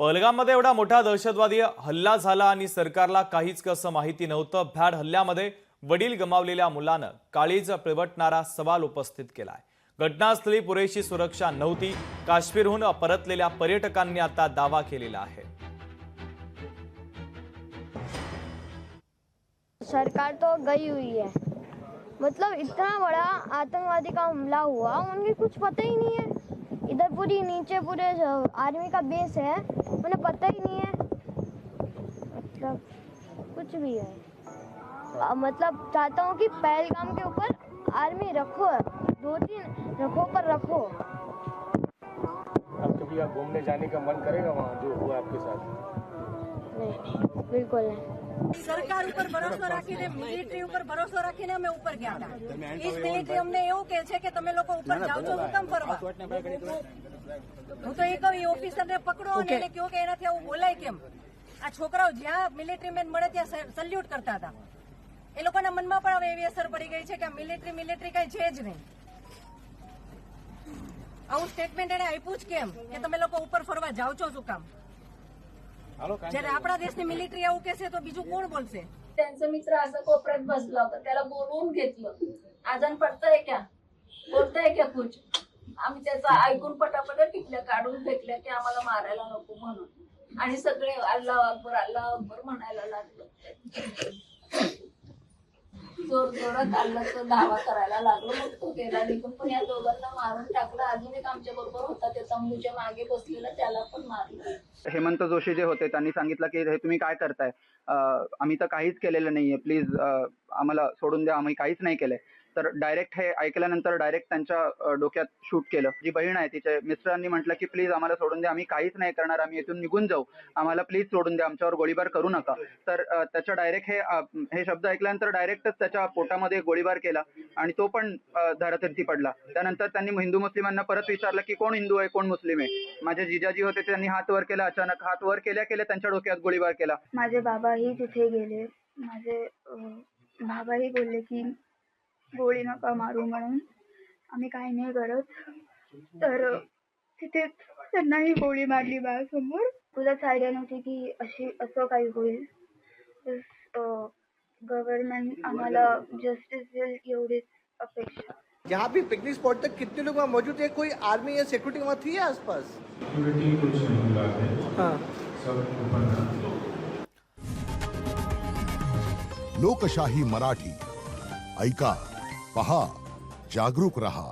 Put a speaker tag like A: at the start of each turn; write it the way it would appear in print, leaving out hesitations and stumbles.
A: पहलगाममध्ये एवढा मोठा दहशतवादी हल्ला झाला आणि सरकारला काहीच कसं माहिती नव्हतं। भ्याड हल्ल्यामध्ये वडील गमावलेल्या मुलानं काळीज पिळवटणारा सवाल उपस्थित केलाय। घटनास्थळी पुरेशी सुरक्षा नव्हती। काश्मीरहून परतलेल्या पर्यटकांनी आता दावा केलेला आहे।
B: सरकार तो गई हुई है, मतलब इतना बड़ा आतंकवादी का हमला हुआ, उनकी कुछ पता ही नहीं है। इधर पूरी नीचे पूरे आर्मी का बेस है, उन्हें पता ही नहीं है, मतलब कुछ भी है। मतलब चाहता हूँ कि पहलगाम के ऊपर आर्मी रखो, 2-3 रखो पर रखो।
C: अब कभी आप घूमने जाने का मन करेगा वहाँ जो हुआ आपके साथ?
B: नहीं, बिल्कुल नहीं।
D: सरकार ઉપર ભરોસો રાખીને મિલિટરી ઉપર ભરોસો રાખીને અમે ઉપર ગયા હતા। ઈસ્ટ મિલિટરી અમને એવું કહે છે કે તમે લોકો ઉપર જાઓ છો શું કામ ફરવા? હું તો એ કહું એ ઓફિસરને પકડો અને એને કહો કે એનાથી આવું બોલાય કેમ? આ છોકરાઓ જ્યાં મિલિટરી મેન મળે ત્યાં સલ્યુટ કરતા હતા। એ લોકોના મનમાં પણ હવે એવી અસર પડી ગઈ છે કે મિલિટરી કઈ છે જ નહીં। આવું સ્ટેટમેન્ટ એને આપ્યું જ કેમ કે તમે લોકો ઉપર ફરવા જાઓ છો શું કામ? જ્યારે આપણા દેશની મિલિટરી આવું કહેશે તો બીજું कोण बोलશે?
E: त्यांचा मित्र असं कोपऱ्यात बसला होता, त्याला बोलवून घेतलं। आजान पडतंय क्या, बोलताय क्या कुछ? आम्ही त्याचा ऐकून पटापट टिकल्या काढून फेकल्या की आम्हाला मारायला नको म्हणून, आणि सगळे अल्लाह अकबर म्हणायला लागलो। जोर जोरात अल्लाहचा दावा करायला लागलो। मग तो गेला निघून, पण या दोघांना मारून टाकलं। अजून एक आमच्या बरोबर होता, त्या तंबूच्या मागे बसलेला, त्याला पण मारलं।
F: हेमंत जोशी जे होते त्यांनी सांगितलं की हे तुम्ही काय करताय, आम्ही तर काहीच केलेलं नाहीये, प्लीज आम्हाला सोडून द्या, आम्ही काहीच नाही केलंय। तर डायरेक्ट हे ऐकल्यानंतर डायरेक्ट त्यांच्या डोक्यात शूट केलं। जी बहीण आहे तिच्या मिस्टरांनी म्हटलं की प्लीज आम्हाला सोडून द्या, आम्ही काहीच नाही करणार, आम्ही इथून निघून जाऊ, आम्हाला प्लीज सोडून द्या, आमच्यावर गोळीबार करू नका। तर त्याच्या डायरेक्ट हे शब्द ऐकल्यानंतर डायरेक्टच त्याच्या पोटामध्ये गोळीबार केला आणि तो पण धरातीर्थी पडला। त्यानंतर त्यांनी हिंदू मुस्लिमांना परत विचारलं की कोण हिंदू आहे कोण मुस्लिम आहे। माझे जिजाजी होते त्यांनी हात वर केला, अचानक हात वर केल्या त्यांच्या डोक्यात गोळीबार केला।
G: माझे बाबाही तिथे गेले, माझे बाबाही बोलले की गोळी नका मारू म्हणून, आम्ही काही नाही करत। तर तिथे त्यांनाही गोळी मारली माझ्यासमोर। तुलाच आयडिया नव्हती की असं काही होईल। गव्हर्नमेंट आम्हाला जस्टिस देईल एवढीच अपेक्षा।
H: यहाँ भी पिकनिक स्पॉट तक कितने लोग वहाँ मौजूद है? कोई आर्मी या सिक्योरिटी वहाँ थी आसपास?
I: सिक्योरिटी कुछ नहीं है।
H: हाँ,
I: सब ऊपर।
J: लोकशाही मराठी ऐका, पहा, जागरूक रहा।